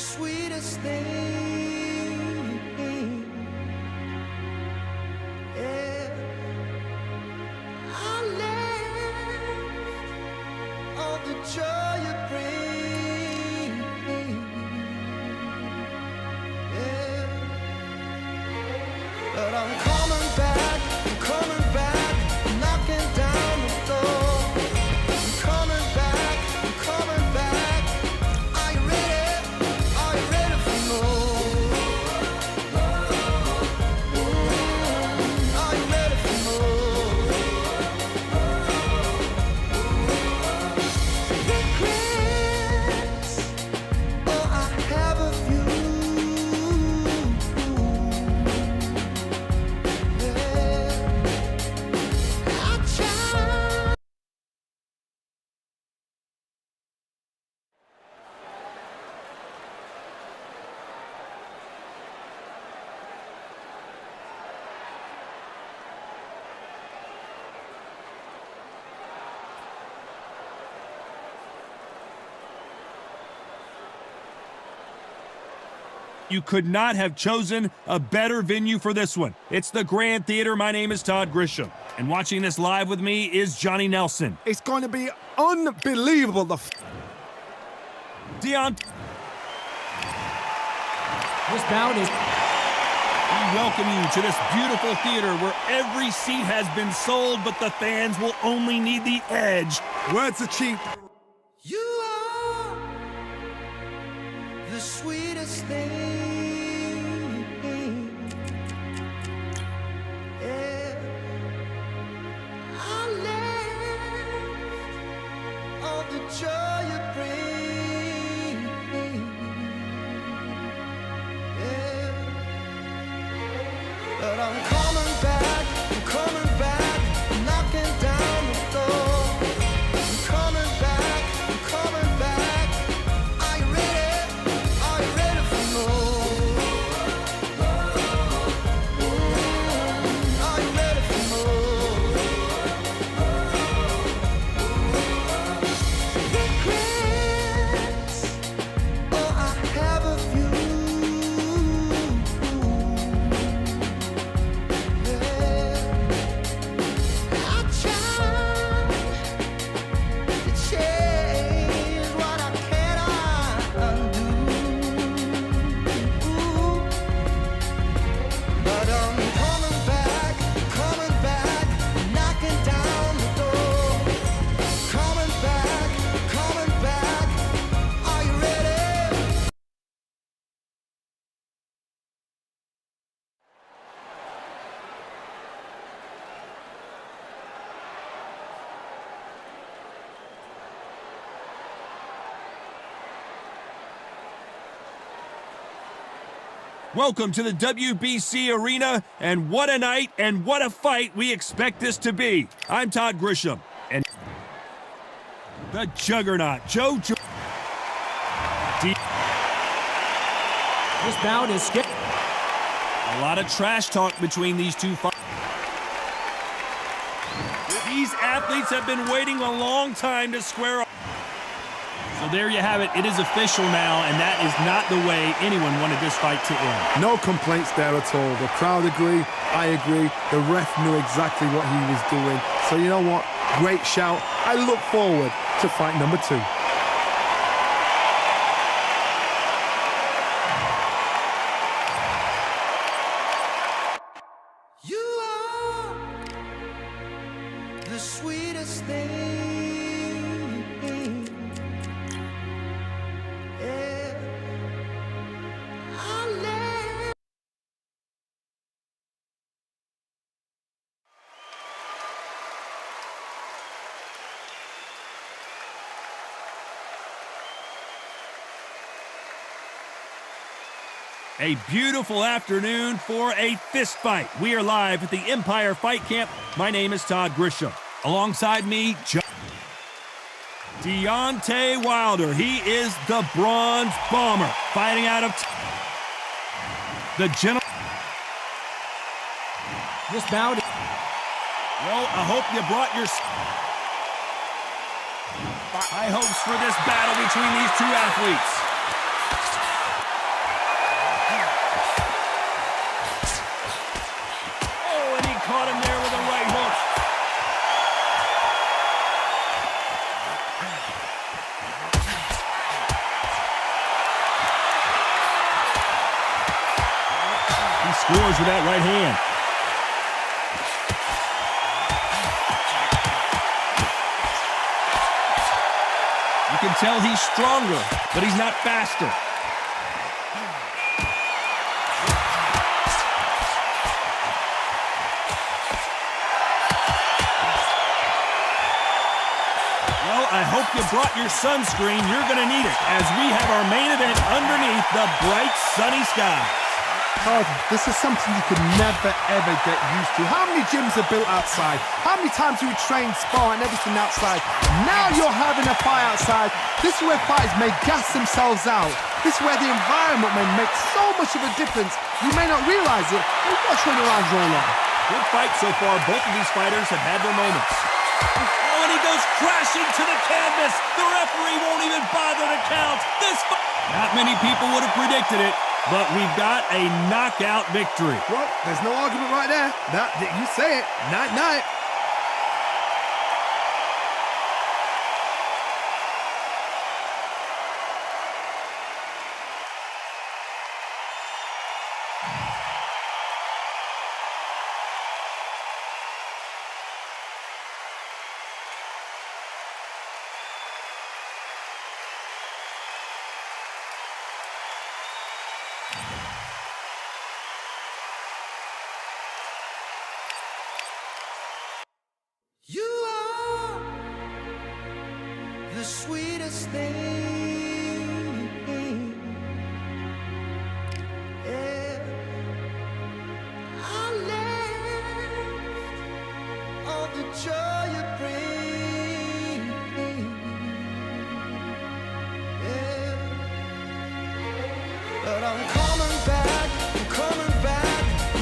sweetest thing. Yeah, I left all the joy you bring. Yeah, but I'm coming back, knocking down the door. I'm coming back, Are you ready for more? Are you ready for more? Regrets, oh, I have a few. Yeah, I tried. You could not have chosen a better venue for this one. It's the Grand Theater. My name is Todd Grisham, and watching this live with me is Johnny Nelson. It's going to be unbelievable. Dion, This bout is we welcome you to this beautiful theater where every seat has been sold, but the fans will only need the edge. Words are cheap. You are the sweetest thing. Yeah, I left all the joy you bring. Yeah, but I'm coming back, knocking down the door. I'm coming back, Are you ready for more? Are you ready for more? Regrets, oh, I have a few. Yeah, I tried to change what I cannot undo. But I'm coming back, knocking down the door. Coming back, are you ready? Welcome to the WBC Arena, and what a night and what a fight we expect this to be. I'm Todd Grisham, and the juggernaut, this bout is scheduled. A lot of trash talk between these two fighters. These athletes have been waiting a long time to square up. So there you have it. It is official now, and that is not the way anyone wanted this fight to end. No complaints there at all. The crowd agree. I agree. The ref knew exactly what he was doing. So you know what? Great shout. I look forward to fight number 2. You are the sweetest thing. Yeah, I left. A beautiful afternoon for a fist fight. We are live at the Empire Fight Camp. My name is Todd Grisham. Alongside me, Deontay Wilder. He is the Bronze Bomber, fighting out of the gentleman. This bout is Well, I hope you brought your high hopes for this battle between these two athletes. scores with that right hand. You can tell he's stronger, but he's not faster. Well, I hope you brought your sunscreen. You're going to need it as we have our main event underneath the bright sunny sky. Oh, this is something you could never, ever get used to. How many gyms are built outside? How many times do we train, spar, and everything outside? Now you're having a fight outside. This is where fighters may gas themselves out. This is where the environment may make so much of a difference. You may not realize it, but watch when your eyes roll on. Good fight so far. Both of these fighters have had their moments. Oh, and he goes crashing to the canvas. The referee won't even bother to count. Not many people would have predicted it, but we've got a knockout victory. Well, there's no argument right there. You say it. Night-night. You are the sweetest thing. Yeah. I left all the joy you bring. Yeah. But I'm coming back,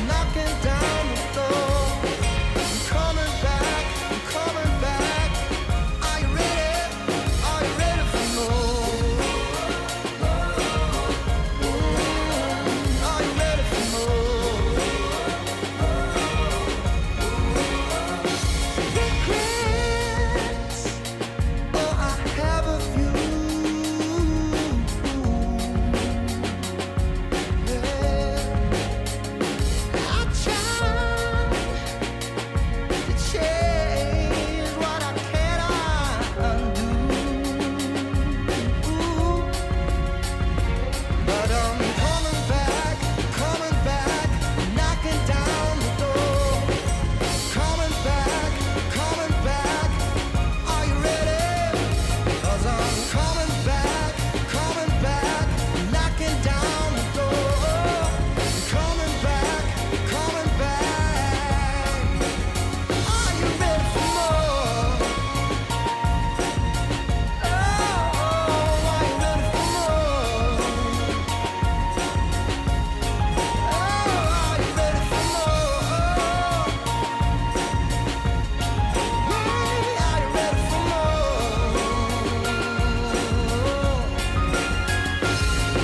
knocking down the door. I'm coming back. Are you ready for more? Are you ready for more? Regrets, oh, I have a few. Yeah. I tried to change what I cannot undo. But I'm coming back, knocking down the door. Coming back, are you ready? 'Cause I'm coming back, knocking down the door. Coming back. Are you ready for more? Oh, are you ready for more? Oh, are you ready for more? Yeah, are you ready for more?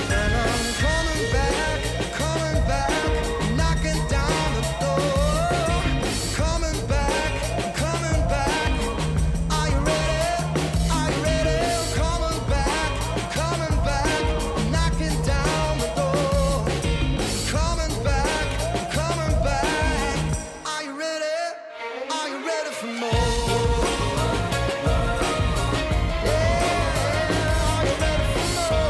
And I'm coming back, knocking down the door. Coming back. Are you ready? Coming back, knocking down the door. Coming back. Are you ready? For more? Yeah, are you ready for more?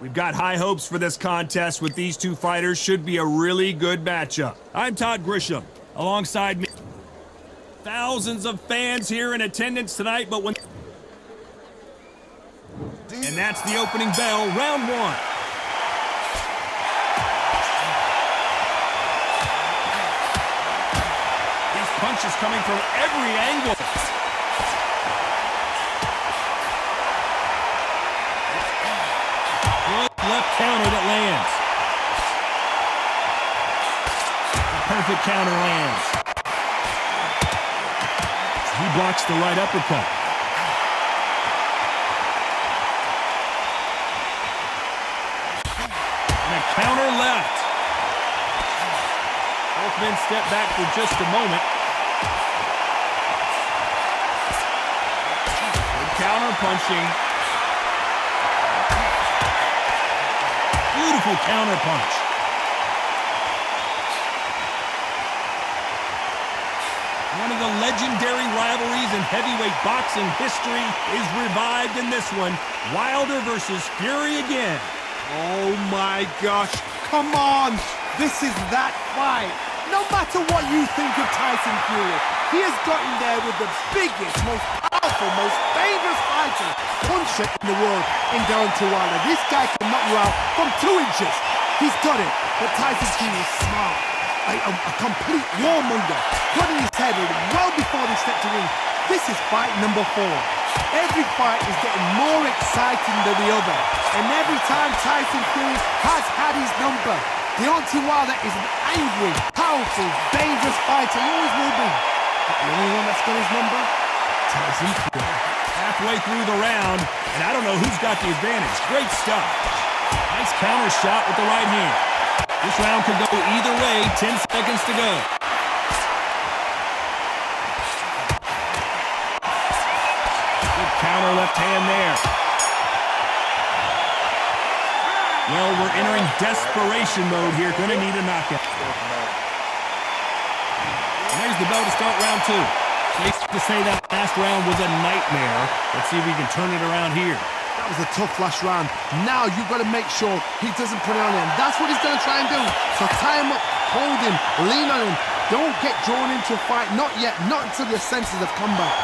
We've got high hopes for this contest with these two fighters. Should be a really good matchup. I'm Todd Grisham. Alongside me, thousands of fans here in attendance tonight, but when... And that's the opening bell, round one. punches coming from every angle. Good left counter that lands. A perfect counter lands. He blocks the right uppercut. And a counter left. Both men step back for just a moment. Good counter punching. Beautiful counter punch. One of the legendary rivalries in heavyweight boxing history is revived in this one. Wilder versus Fury again. Oh my gosh, come on! This is that fight! No matter what you think of Tyson Fury, he has gotten there with the biggest, most powerful, most dangerous fighter, puncher in the world in Deontay Wilder. This guy can knock you out from 2 inches. He's got it, but Tyson Fury is smart. A complete warmonger, got in his head well before they stepped to ring. This is fight number 4. Every fight is getting more exciting than the other, and every time Tyson Fury has had his number. Deontay Wilder is an angry, powerful, dangerous fighter. He always will be. But the only one that's got his number, Tyson Fury. Halfway through the round, and I don't know who's got the advantage. Great stuff. Nice counter shot with the right hand. This round could go either way. 10 seconds to go. Good counter left hand there. Well, we're entering desperation mode here. Gonna need a knockout. And there's the bell to start round 2. Safe to say that last round was a nightmare. Let's see if we can turn it around here. That was a tough last round. Now you've got to make sure he doesn't put it on him. That's what he's going to try and do. So tie him up, hold him, lean on him. Don't get drawn into a fight. Not yet. Not until your senses have come back.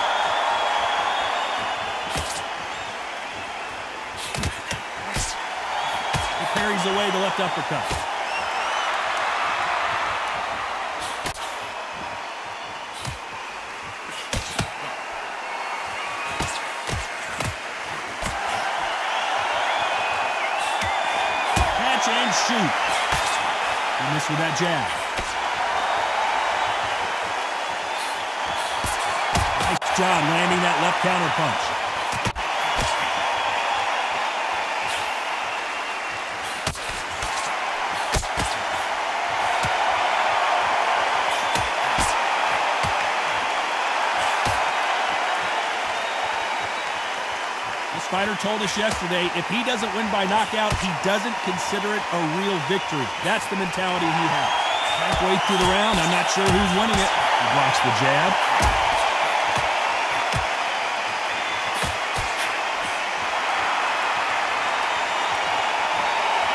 He parries away the left uppercut. And shoot. He missed with that jab. Nice job landing that left counter punch. This fighter told us yesterday, if he doesn't win by knockout, he doesn't consider it a real victory. That's the mentality he has. Halfway through the round, I'm not sure who's winning it. He blocks the jab.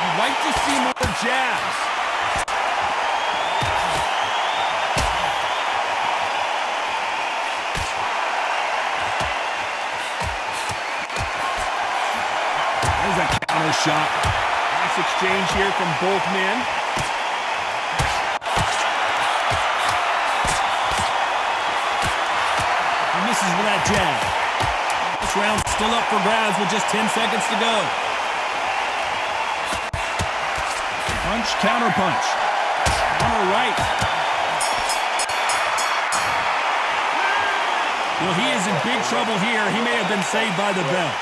You'd like to see more jabs. There's a counter shot. Nice exchange here from both men. He misses with that jab. This round's still up for grabs with just 10 seconds to go. Punch, counter punch. Counter right. Well, he is in big trouble here. He may have been saved by the bell.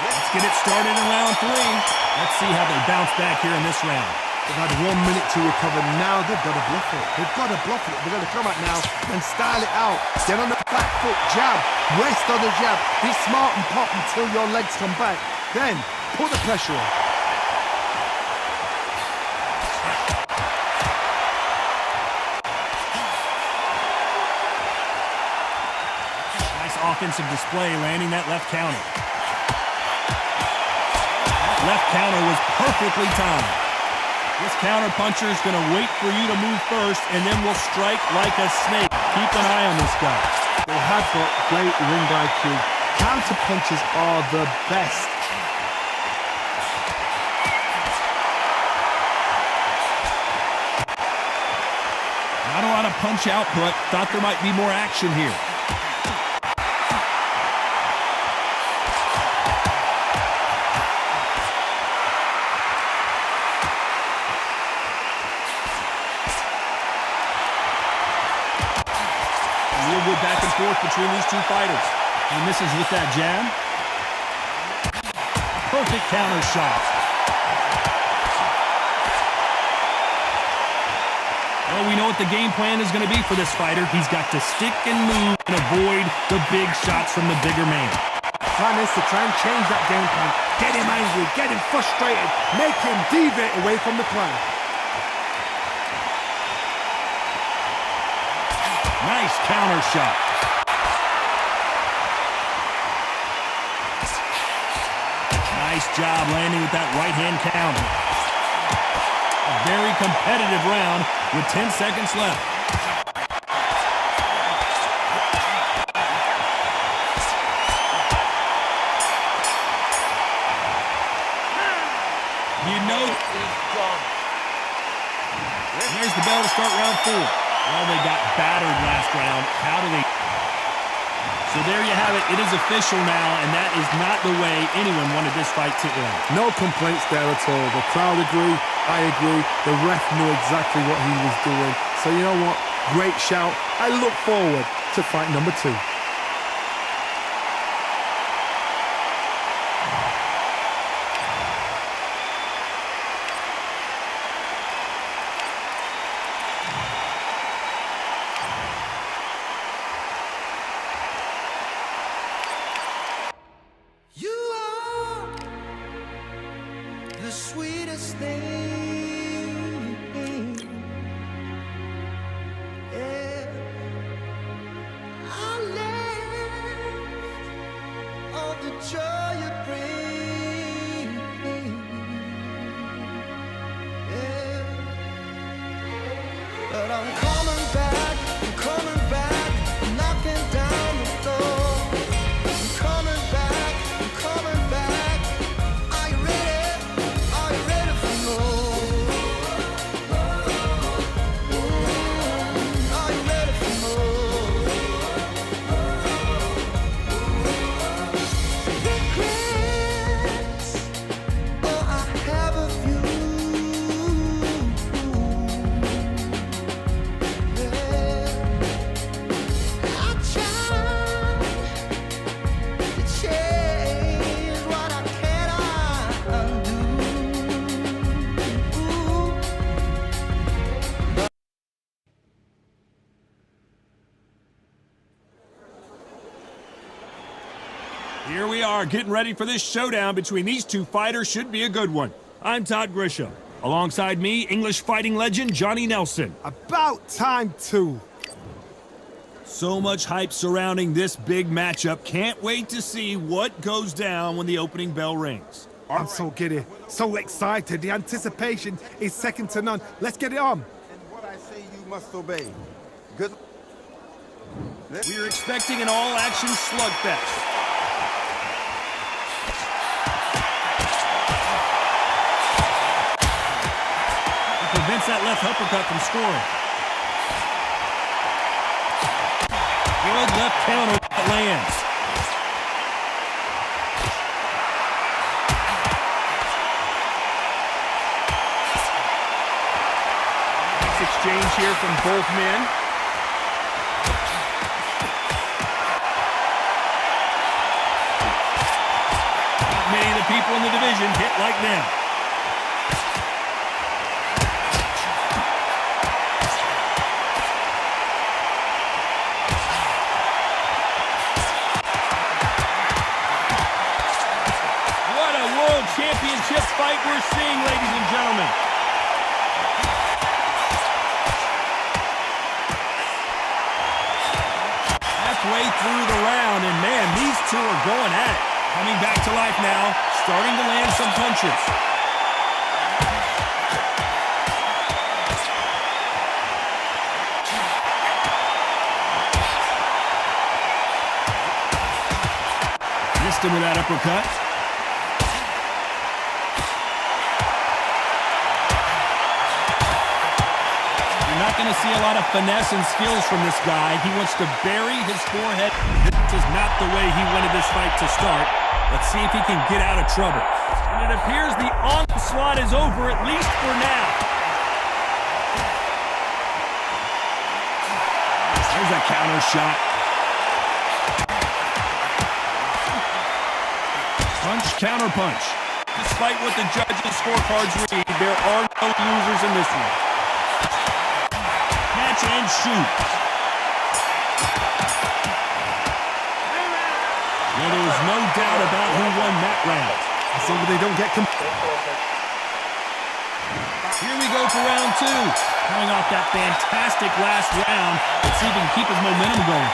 Let's get it started in round 3. Let's see how they bounce back here in this round. They've had 1 minute to recover. Now they've got to bluff it. They've got to bluff it. They've got to come out now and style it out. Get on the back foot, jab, rest on the jab. Be smart and pop until your legs come back. Then put the pressure on. Offensive display, landing that left counter. That left counter was perfectly timed. This counter puncher is going to wait for you to move first, and then will strike like a snake. Keep an eye on this guy. They have got great ring IQ. Counter punches are the best. punch output. Thought there might be more action here. Real good back and forth between these two fighters. He misses with that jab. Perfect counter shot. Well, we know what the game plan is going to be for this fighter. He's got to stick and move and avoid the big shots from the bigger man. Plan is to try and change that game plan. Get him angry, get him frustrated, make him deviate away from the plan. Nice counter shot. Nice job landing with that right-hand counter. A very competitive round with 10 seconds left. You know, there's the bell to start round 4. Well, they got battered last round. How do they? So there you have it. It is official now, and that is not the way anyone wanted this fight to end. No complaints there at all. The crowd agree, I agree. The ref knew exactly what he was doing. So you know what? Great shout. I look forward to fight number 2. You are the sweetest thing. Yeah. I left all the joy you bring. Yeah. But I'm coming back, knocking down the door. I'm coming back. Are you ready for more? Are you ready for more? Regrets, oh, I have a few. Yeah. I tried to change what I cannot undo. Here we are, getting ready for this showdown between these two fighters. Should be a good one. I'm Todd Grisham. Alongside me, English fighting legend Johnny Nelson. About time too. So much hype surrounding this big matchup. Can't wait to see what goes down when the opening bell rings. I'm so giddy, so excited. The anticipation is second to none. Let's get it on. And what I say you must obey. Good. We're expecting an all-action slugfest. It prevents that left uppercut from scoring. Good left counter that lands. Nice exchange here from both men. Not many of the people in the division hit like them. Championship fight we're seeing, ladies and gentlemen. Halfway through the round, and man, these two are going at it. Coming back to life now, starting to land some punches. Missed him with that uppercut. not going to see a lot of finesse and skills from this guy. He wants to bury his forehead. This is not the way he wanted this fight to start. Let's see if he can get out of trouble. And it appears the onslaught is over, at least for now. There's a counter shot. Punch, counter punch. Despite what the judges' scorecards read, there are no losers in this one. Catch and shoot. Well, there was no doubt about who won that round. As long as they don't get Here we go for round two. Coming off that fantastic last round. Let's see if he can keep his momentum going.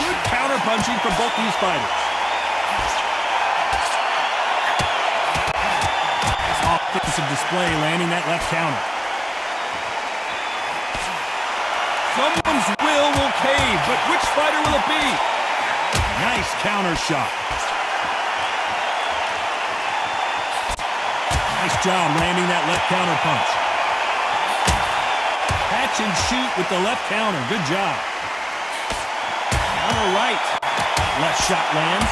Good counter punching from both these fighters. Nice offensive display, landing that left counter. Someone's will cave, but which fighter will it be? Nice counter shot. Nice job landing that left counter punch. Catch and shoot with the left counter. Good job. Counter right. Left shot lands.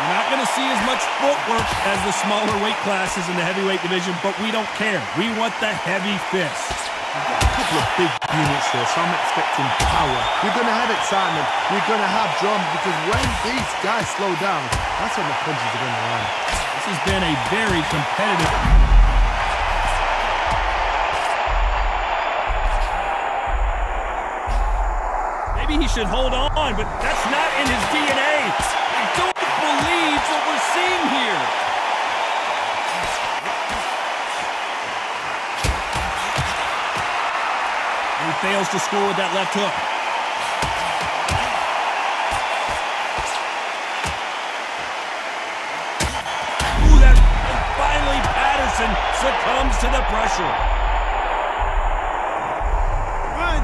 We're not going to see as much footwork as the smaller weight classes in the heavyweight division, but we don't care. We want the heavy fists. a couple of big units here, so I'm expecting power. You're going to have excitement. You're going to have drama, because when these guys slow down, that's when the punches are going to land. This has been a very competitive... Maybe he should hold on, but that's not in his DNA. I don't believe what we're seeing here. And he fails to score with that left hook. Ooh, and finally Patterson succumbs to the pressure. 1,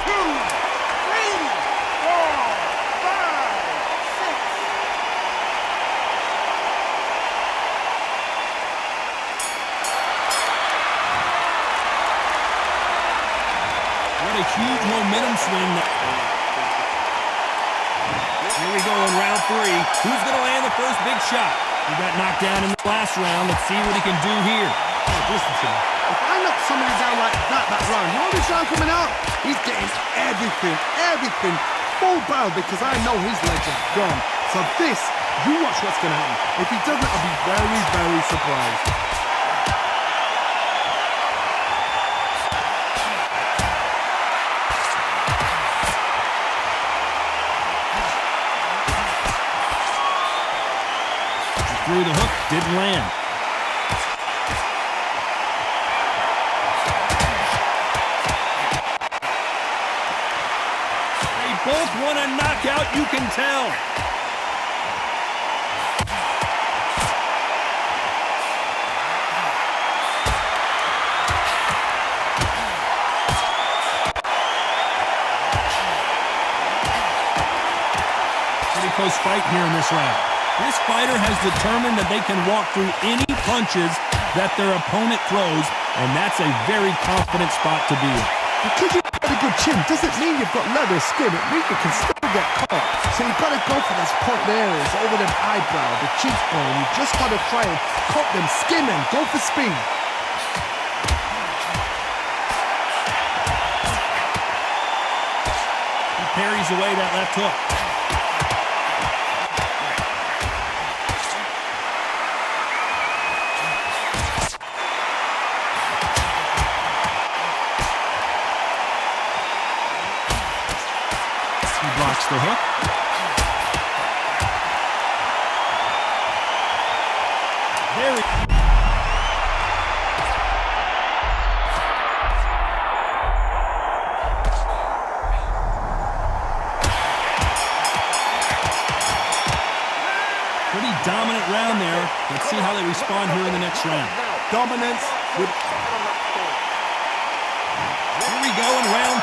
2, 3, 4, 5, 6. What a huge momentum swing. Here we go in round 3. Who's going to land the first big shot? He got knocked down in the last round. Let's see what he can do here. Oh, listen to me. If I knock somebody down like that round, you know this round coming out? He's getting everything full barrel, because I know his legs are gone. So this, you watch what's going to happen. If he doesn't, I'll be very, very surprised. Through the hook, didn't land. They both want a knockout, you can tell. Pretty close fight here in this round. This fighter has determined that they can walk through any punches that their opponent throws, and that's a very confident spot to be in. Because you've got a good chin doesn't mean you've got leather skin. It means you can still get caught. So you've got to go for those point areas, over the eyebrow, the cheekbone. You just got to try and cut them, skin them, go for speed. He parries away that left hook. Blocks the hook. There we go. Pretty dominant round there. Let's see how they respond here in the next round. Dominance with...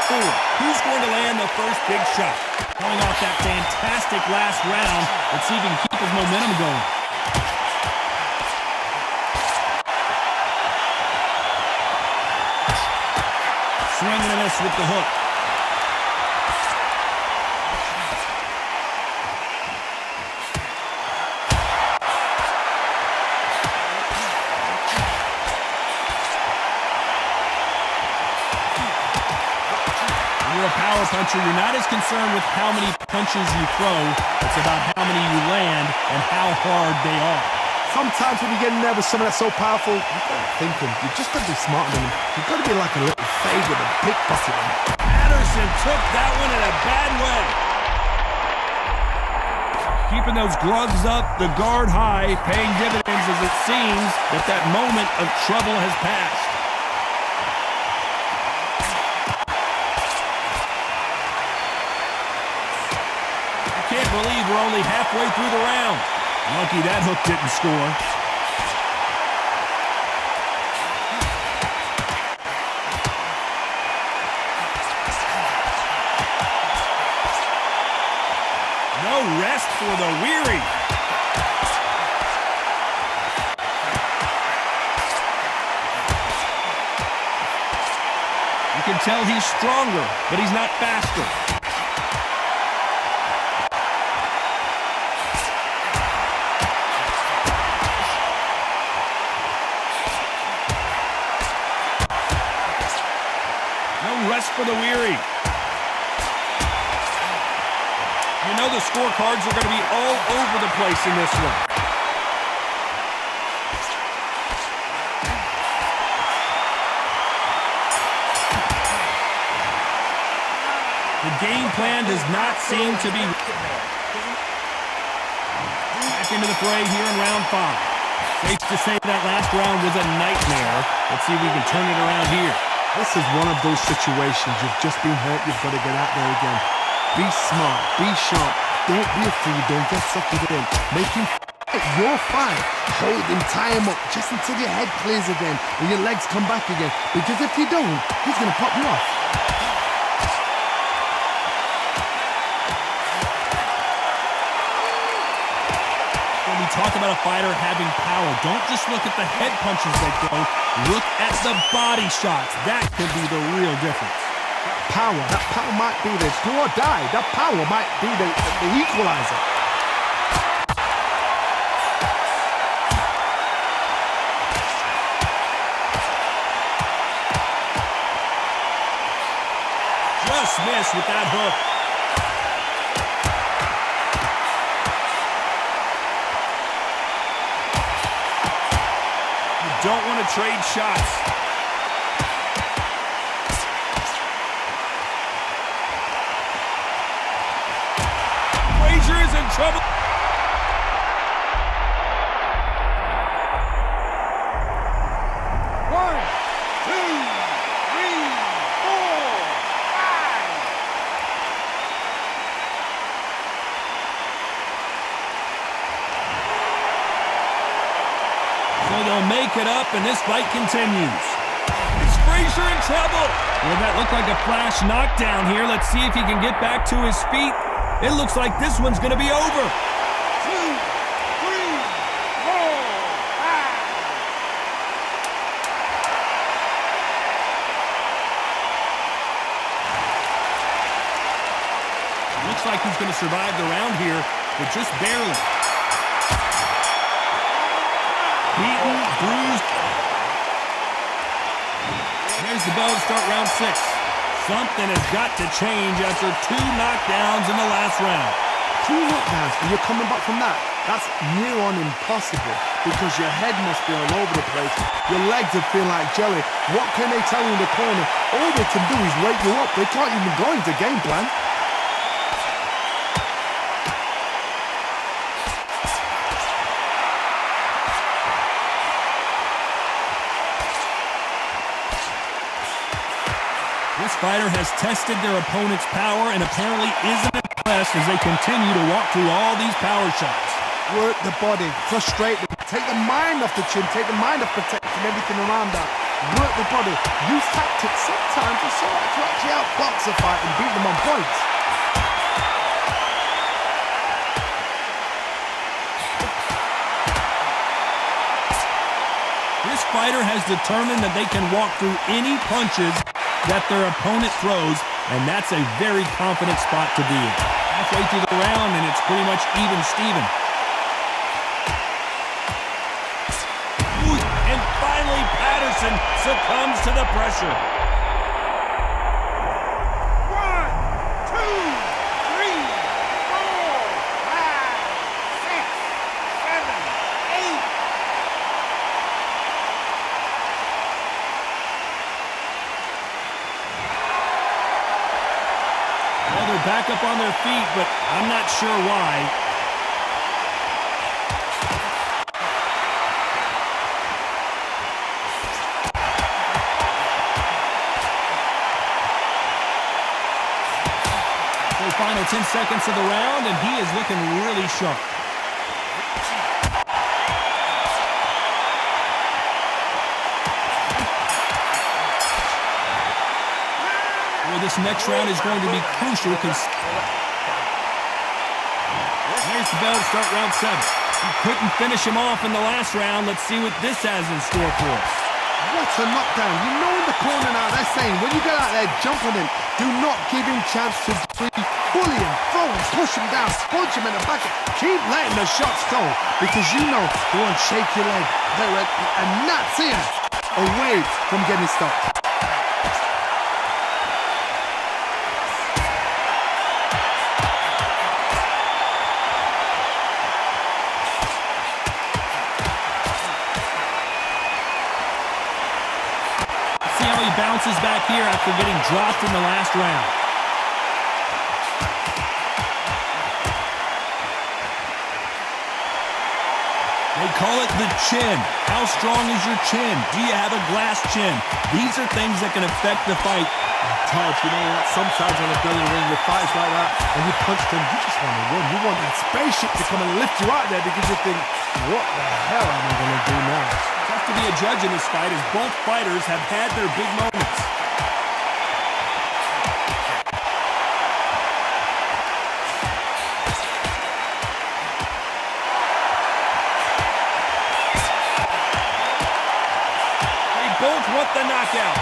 4. Who's going to land the first big shot? Coming off that fantastic last round, let's see if he can keep his momentum going. Swing and a miss with the hook. You're a power puncher. You're not as concerned with how many punches you throw. It's about how many you land and how hard they are. Sometimes when you get in there with someone that's so powerful, you've got to think him. You just got to be smarter than him. You've got to be like a little favourite and pickpocket him. Patterson took that one in a bad way. Keeping those gloves up, the guard high, paying dividends as it seems that moment of trouble has passed. I can't believe we're only halfway through the round. Lucky that hook didn't score. No rest for the weary. You can tell he's stronger, but he's not faster. No rest for the weary. You know the scorecards are going to be all over the place in this one. The game plan does not seem to be... Back into the fray here in round 5. Safe to say that last round was a nightmare. Let's see if we can turn it around here. This is one of those situations. You've just been hurt. You've got to get out there again. Be smart. Be sharp. Don't be a fool. Don't get sucked in. Make him your fight. Hold him. Tie him up just until your head clears again and your legs come back again. Because if you don't, he's going to pop you off. When we talk about a fighter having power, don't just look at the head punches they throw. Look at the body shots. That could be the real difference. That power might be the do or die. That power might be the equalizer. Just missed with that hook. You don't want to trade shots. Is in trouble. 1, 2, 3, 4, 5. So they'll make it up, and this fight continues. Is Frazier in trouble? Well, that looked like a flash knockdown here. Let's see if he can get back to his feet. It looks like this one's going to be over. 2, 3, 4, 5. Looks like he's going to survive the round here, but just barely. Beaten, bruised. There's the bell to start round 6. Something has got to change after 2 knockdowns in the last round. 2 knockdowns and you're coming back from that? That's near on impossible because your head must be all over the place. Your legs would feel like jelly. What can they tell you in the corner? All they can do is wake you up. They can't even go into game plan. This fighter has tested their opponent's power and apparently isn't impressed as they continue to walk through all these power shots. Work the body, frustrate them, take the mind off the chin, take the mind off protecting everything around that. work the body, use tactics sometimes to actually outbox a fight and beat them on points. This fighter has determined that they can walk through any punches that their opponent throws, and that's a very confident spot to be in. Halfway through the round, and it's pretty much even Steven. And finally, Patterson succumbs to the pressure. 1, 2, 3, 4, 5, 6, 7, 8. Well, they're back up on their feet, but I'm not sure why. So final 10 seconds of the round, and he is looking really sharp. Well, this next round is going to be crucial because there's the bell to start round 7. He couldn't finish him off in the last round. Let's see what this has in store for us. What a knockdown. You know in the corner now, they're saying, when you get out there, jump on him. Do not give him chance to breathe. Bully him, throw him, push him down, punch him in the back. Keep letting the shots go, because you know they won't shake your leg. And that's him away from getting stopped. See how he bounces back here after getting dropped in the last round. They call it the chin. How strong is your chin? Do you have a glass chin? These are things that can affect the fight. Todd, you know what? Sometimes on a belly ring with fights like that, and you punch them, you just want to run. You want that spaceship to come and lift you out there because you think, what the hell am I going to do now? Tough to be a judge in this fight as both fighters have had their big moments. They both want the knockout.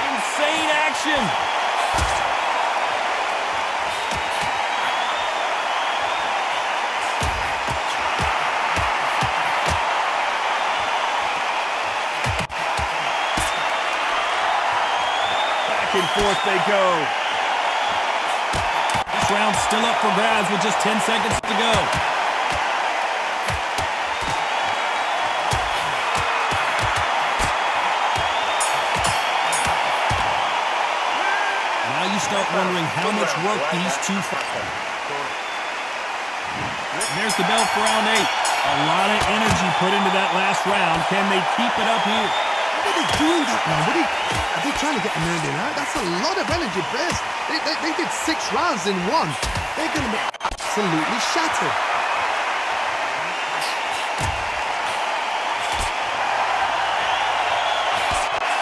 Insane action. Back and forth they go. This round's still up for grabs with just 10 seconds to go. Now you start wondering how much work these two fight. And there's the bell for round 8. A lot of energy put into that last round. Can they keep it up here? What are they doing that now? Are they trying to get an early out? That's a lot of energy, Bears. They did 6 rounds in one. They're going to be absolutely shattered.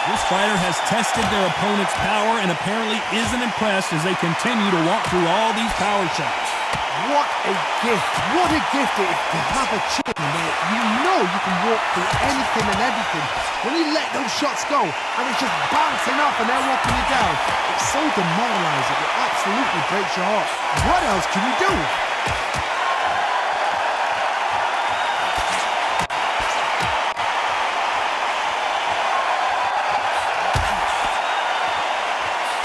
This fighter has tested their opponent's power and apparently isn't impressed as they continue to walk through all these power shots. What a gift. What a gift it is to have a chin where you know you can walk through anything and everything. When you let those shots go and it's just bouncing off and they're walking you down, it's so demoralizing. It absolutely breaks your heart. What else can you do?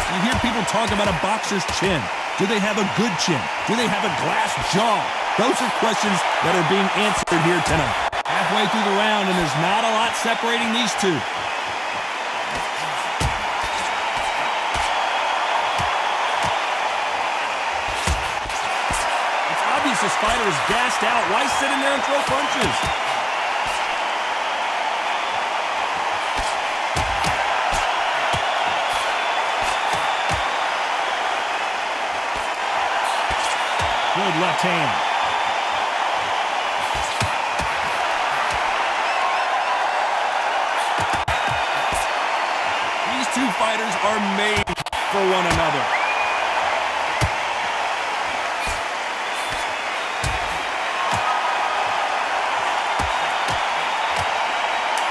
You hear people talk about a boxer's chin. Do they have a good chin? Do they have a glass jaw? Those are questions that are being answered here tonight. Halfway through the round, and there's not a lot separating these two. It's obvious this fighter is gassed out. Why sit in there and throw punches? Good left hand. fighters are made for one another.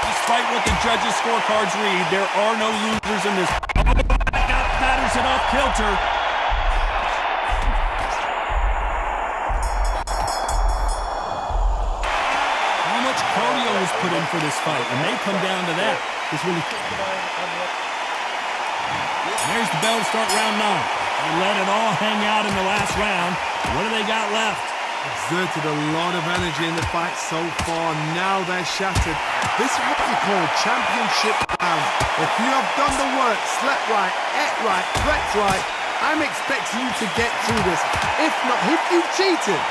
Despite what the judges' scorecards read, there are no losers in this. Got Patterson off kilter. How much cardio was put in for this fight? It may come down to that. It's really. There's the bell to start round 9. They let it all hang out in the last round. What do they got left? Exerted a lot of energy in the fight so far. Now they're shattered. This is what you call a championship round. If you have done the work, slept right, ate right, prepped right, I'm expecting you to get through this. If not, if you've cheated,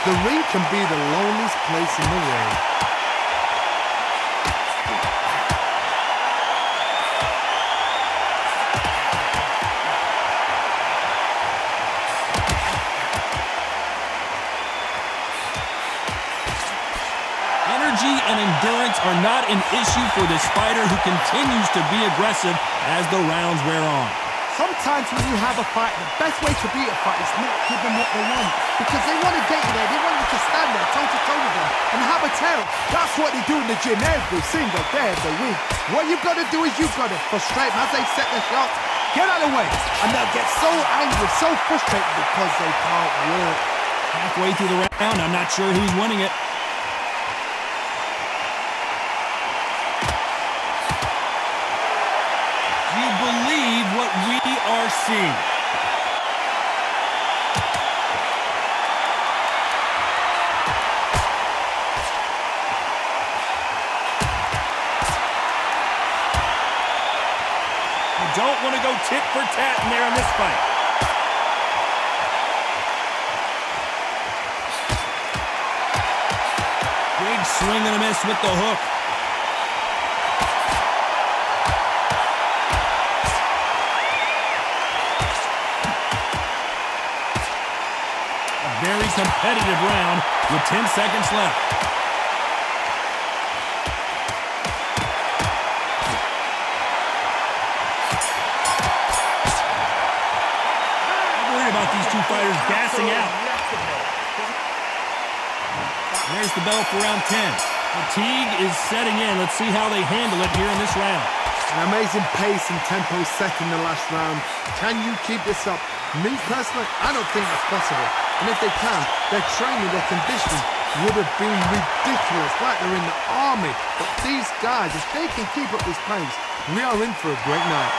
the ring can be the loneliest place in the world. Energy and endurance are not an issue for this fighter who continues to be aggressive as the rounds wear on. Sometimes when you have a fight, the best way to beat a fight is not give them what they want. Because they want to get you there, they want you to stand there toe-to-toe with them and have a tail. That's what they do in the gym every single day of the week. What you've got to do is you've got to frustrate them as they set their shots. Get out of the way. And they'll get so angry, so frustrated because they can't work. Halfway through the round, I'm not sure who's winning it. Do you believe what we are seeing? You don't want to go tit for tat in there in this fight. Big swing and a miss with the hook. A very competitive round with 10 seconds left. I'm worried about these two fighters gassing out. There's the bell for round 10. Fatigue is setting in. Let's see how they handle it here in this round. An amazing pace and tempo set in the last round. Can you keep this up? Me personally, I don't think that's possible. And if they can, their training, their conditioning would have been ridiculous, like they're in the army. But these guys, if they can keep up this pace, we are in for a great night.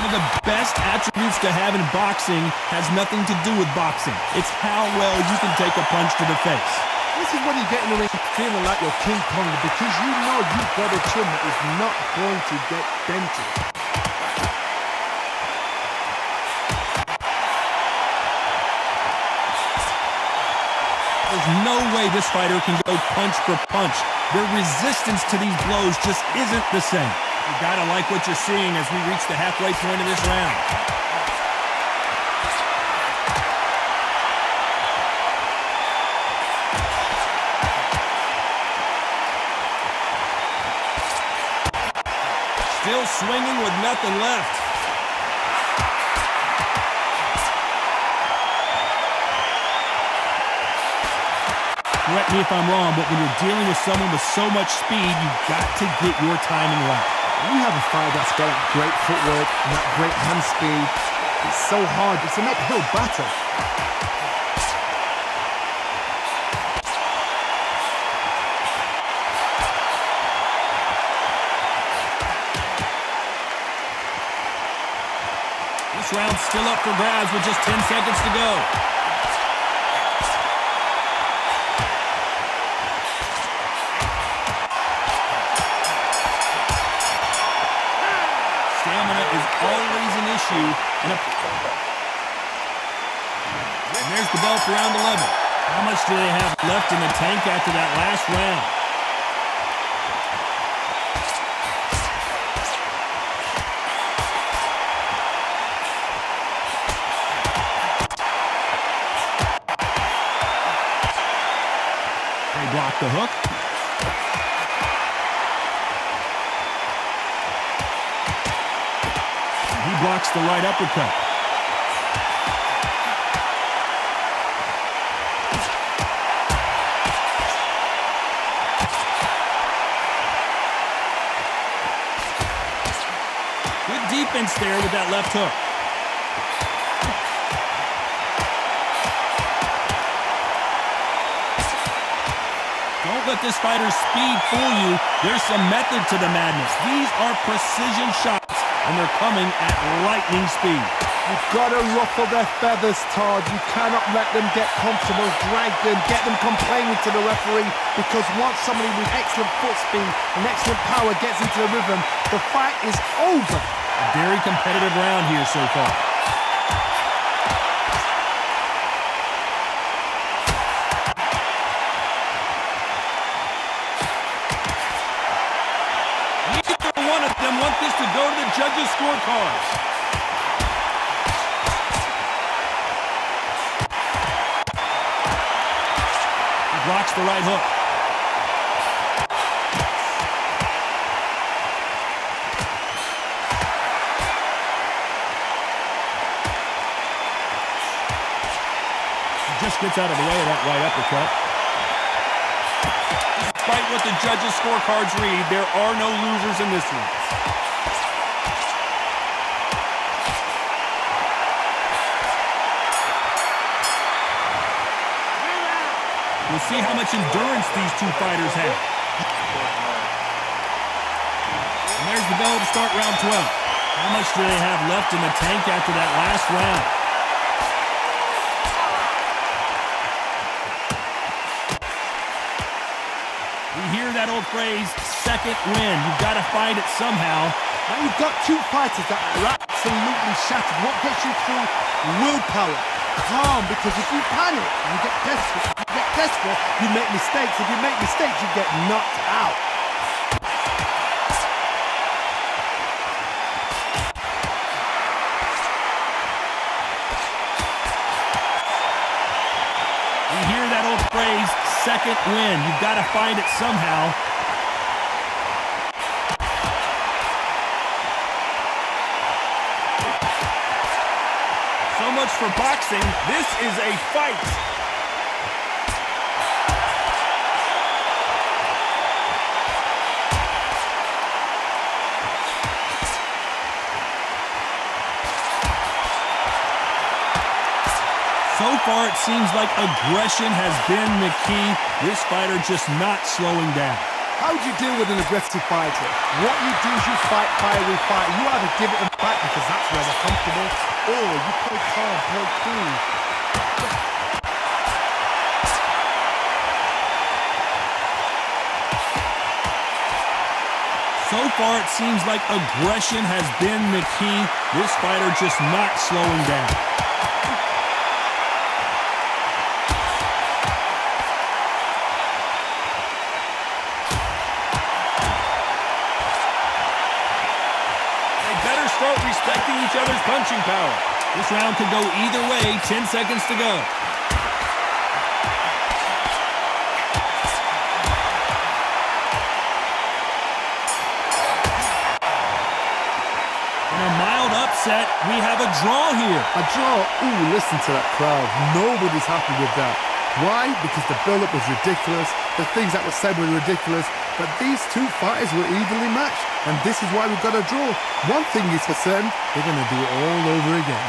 One of the best attributes to have in boxing has nothing to do with boxing. It's how well you can take a punch to the face. This is when you get in the ring feeling like you're King Kong because you know you've got a chin that is not going to get dented. There's no way this fighter can go punch for punch. Their resistance to these blows just isn't the same. You gotta like what you're seeing as we reach the halfway point of this round. Still swinging with nothing left. Correct me if I'm wrong, but when you're dealing with someone with so much speed, you've got to get your timing right. We have a fighter that's got that great footwork and that great hand speed. It's so hard. It's an uphill battle. This round's still up for grabs with just 10 seconds to go. Stamina is always an issue. And there's the bell for round 11. How much do they have left in the tank after that last round? the hook. He blocks the right uppercut. Good defense there with that left hook. Don't let this fighter's speed fool you. There's some method to the madness. These are precision shots, and they're coming at lightning speed. You've got to ruffle their feathers, Todd. You cannot let them get comfortable, drag them, get them complaining to the referee, because once somebody with excellent foot speed and excellent power gets into the rhythm, the fight is over. A very competitive round here so far. Neither one of them want this to go to the judges' scorecards. He blocks the right hook. Just gets out of the way of that right uppercut. Despite what the judges' scorecards read, there are no losers in this one. We'll see how much endurance these two fighters have. And there's the bell to start round 12. How much do they have left in the tank after that last round? Hear that old phrase, second win. You've got to find it somehow. Now you've got two fighters that are absolutely shattered. What gets you through? Willpower. Calm, because if you panic, you get desperate. If you get desperate, you make mistakes. If you make mistakes, you get knocked out. You hear that old phrase, second win. You've got to find it somehow. So much for boxing. This is a fight. So far, it seems like aggression has been the key. This fighter just not slowing down. How do you deal with an aggressive fighter? What you do is you fight, fire, fight. You either give it them back because that's where they're comfortable, or you play calm, play cool. So far, it seems like aggression has been the key. This fighter just not slowing down. Start respecting each other's punching power. This round could go either way. 10 seconds to go. In a mild upset, we have a draw here. A draw? Ooh, listen to that crowd. Nobody's happy with that. Why? Because the build-up was ridiculous. The things that were said were ridiculous. But these two fighters were evenly matched. And this is why we've got a draw. One thing is for certain, they're going to do it all over again.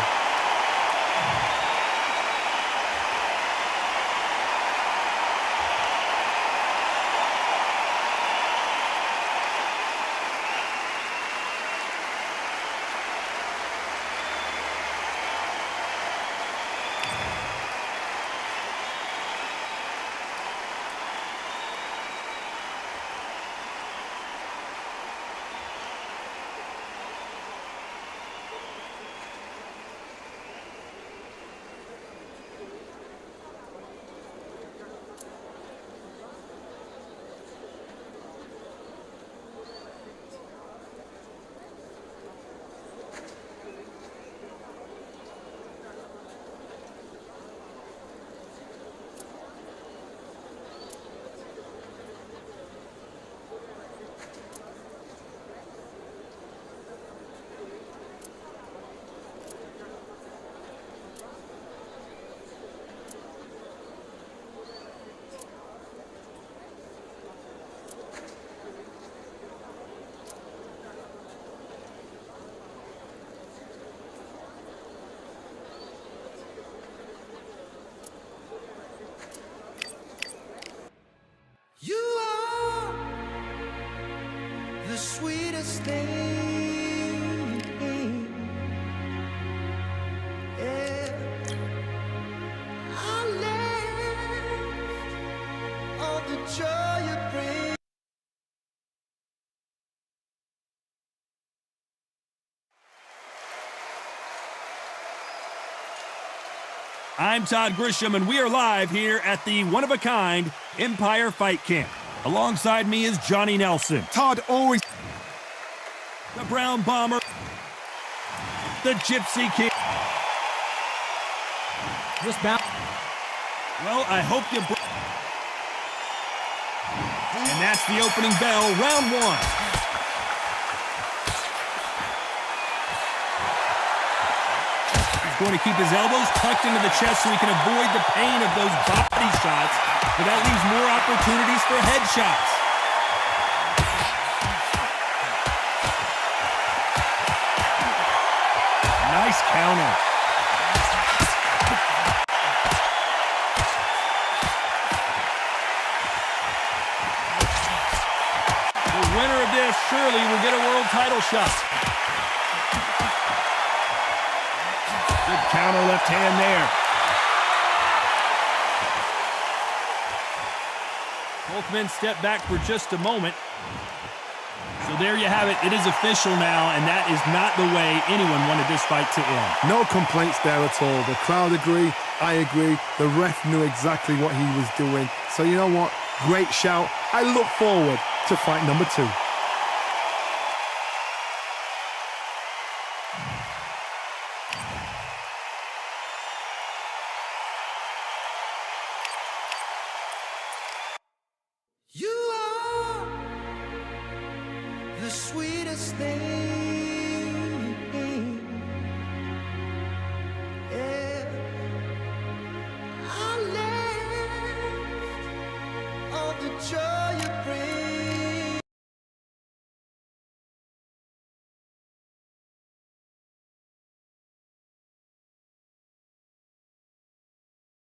thing. Yeah. I left all the joy you bring. I'm Todd Grisham, and we are live here at the one-of-a-kind Empire Fight Camp. Alongside me is Johnny Nelson, Todd always. the Brown Bomber, the Gypsy King. This bout. Well, I hope you... And that's the opening bell, round one. He's going to keep his elbows tucked into the chest so he can avoid the pain of those body shots, but that leaves more opportunities for headshots. Nice counter. The winner of this surely will get a world title shot. Good counter left hand there. Both men step back for just a moment. So there you have it. It is official now, and that is not the way anyone wanted this fight to end. No complaints there at all. The crowd agree. I agree. The ref knew exactly what he was doing. So you know what? Great shout. I look forward to fight number 2. You are the sweetest thing.